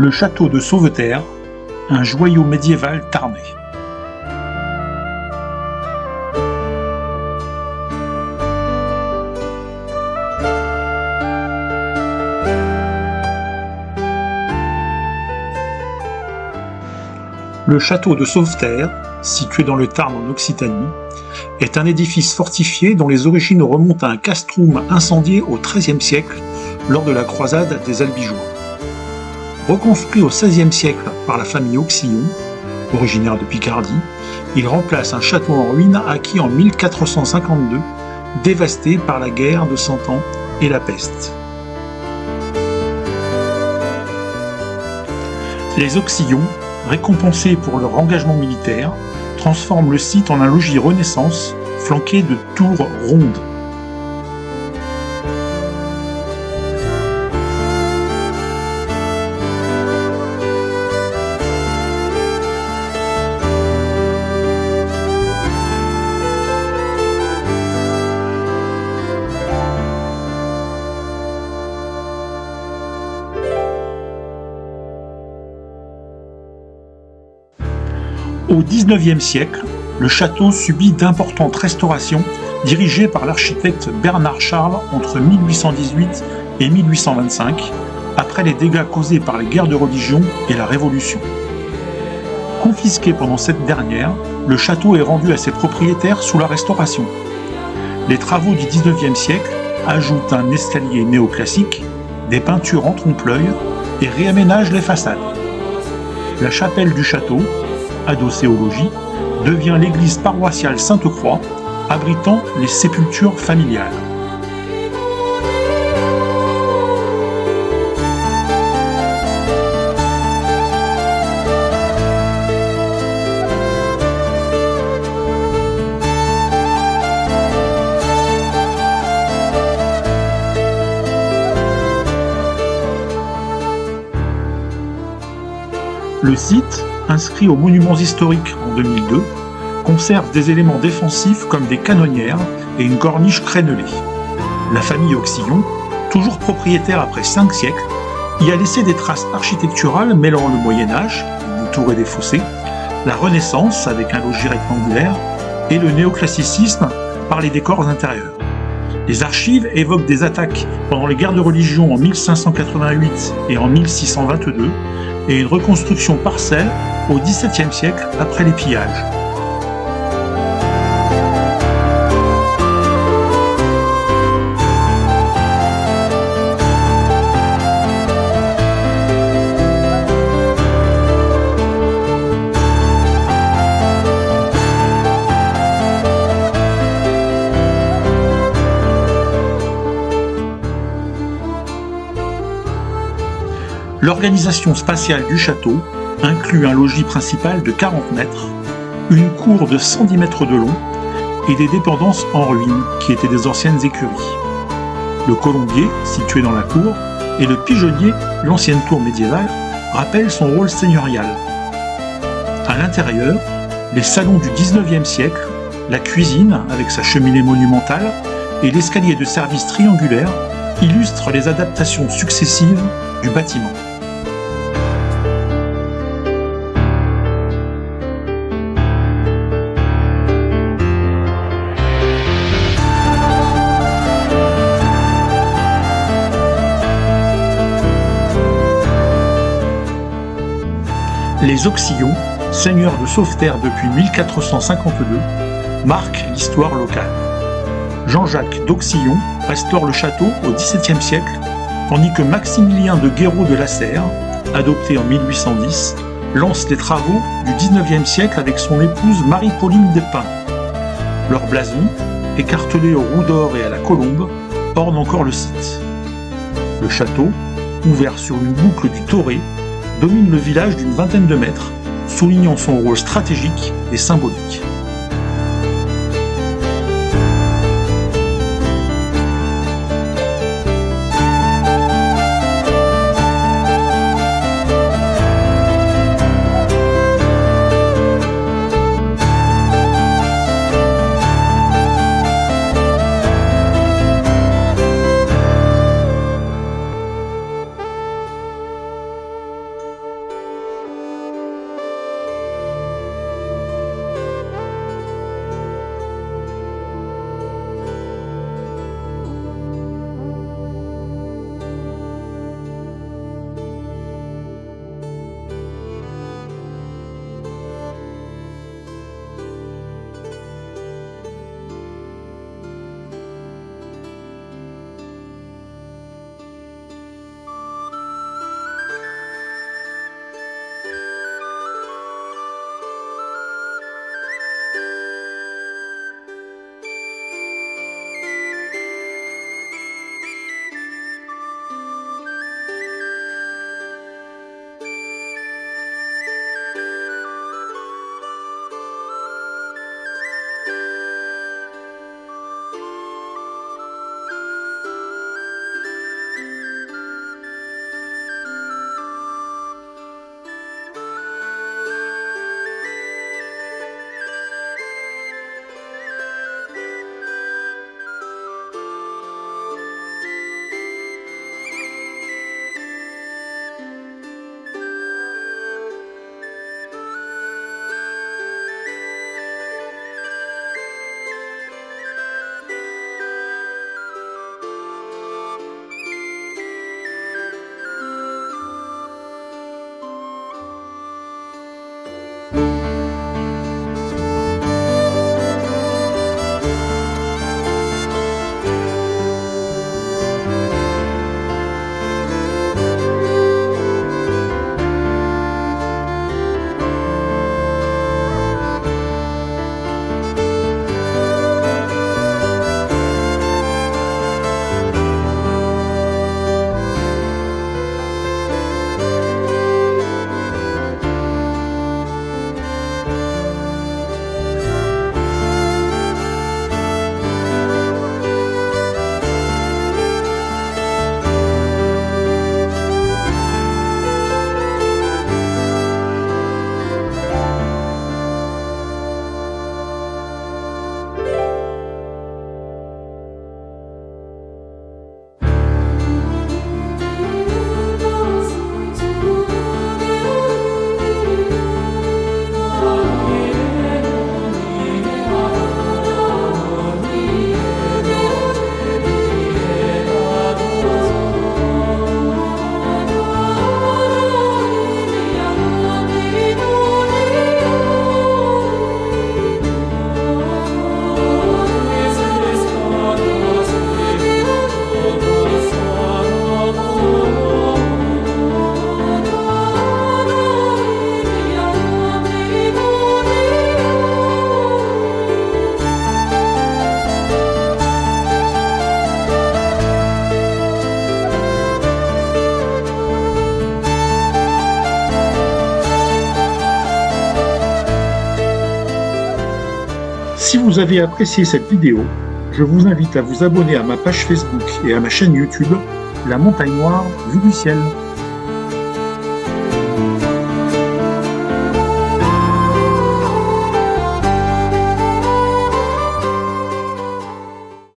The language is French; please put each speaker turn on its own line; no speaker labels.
Le château de Sauveterre, un joyau médiéval tarnais. Le château de Sauveterre, situé dans le Tarn en Occitanie, est un édifice fortifié dont les origines remontent à un castrum incendié au XIIIe siècle lors de la croisade des Albigeois. Reconstruit au XVIe siècle par la famille Auxillon, originaire de Picardie, il remplace un château en ruine acquis en 1452, dévasté par la guerre de Cent Ans et la peste. Les Auxillons, récompensés pour leur engagement militaire, transforment le site en un logis Renaissance flanqué de tours rondes. Au XIXe siècle, le château subit d'importantes restaurations dirigées par l'architecte Bernard Charles entre 1818 et 1825, après les dégâts causés par les guerres de religion et la Révolution. Confisqué pendant cette dernière, le château est rendu à ses propriétaires sous la Restauration. Les travaux du XIXe siècle ajoutent un escalier néoclassique, des peintures en trompe-l'œil et réaménagent les façades. La chapelle du château, adossée au logis, devient l'église paroissiale Sainte-Croix, abritant les sépultures familiales. Le site, inscrit aux monuments historiques en 2002, conserve des éléments défensifs comme des canonnières et une corniche crénelée. La famille Auxillon, toujours propriétaire après 5 siècles, y a laissé des traces architecturales mêlant le Moyen-Âge, des tours et des fossés, la Renaissance avec un logis rectangulaire et le néoclassicisme par les décors intérieurs. Les archives évoquent des attaques pendant les guerres de religion en 1588 et en 1622 et une reconstruction partielle au XVIIe siècle après les pillages. L'organisation spatiale du château inclut un logis principal de 40 mètres, une cour de 110 mètres de long et des dépendances en ruine qui étaient des anciennes écuries. Le colombier, situé dans la cour, et le pigeonnier, l'ancienne tour médiévale, rappellent son rôle seigneurial. À l'intérieur, les salons du XIXe siècle, la cuisine avec sa cheminée monumentale et l'escalier de service triangulaire illustrent les adaptations successives du bâtiment. Les Auxillons, seigneurs de Sauveterre depuis 1452, marquent l'histoire locale. Jean-Jacques d'Auxillon restaure le château au XVIIe siècle, tandis que Maximilien de Guéraud de la Serre, adopté en 1810, lance les travaux du XIXe siècle avec son épouse Marie-Pauline Despins. Leur blason, écartelé aux roues d'or et à la colombe, orne encore le site. Le château, ouvert sur une boucle du Toré, domine le village d'une vingtaine de mètres, soulignant son rôle stratégique et symbolique. Si vous avez apprécié cette vidéo, je vous invite à vous abonner à ma page Facebook et à ma chaîne YouTube La Montagne Noire vue du ciel.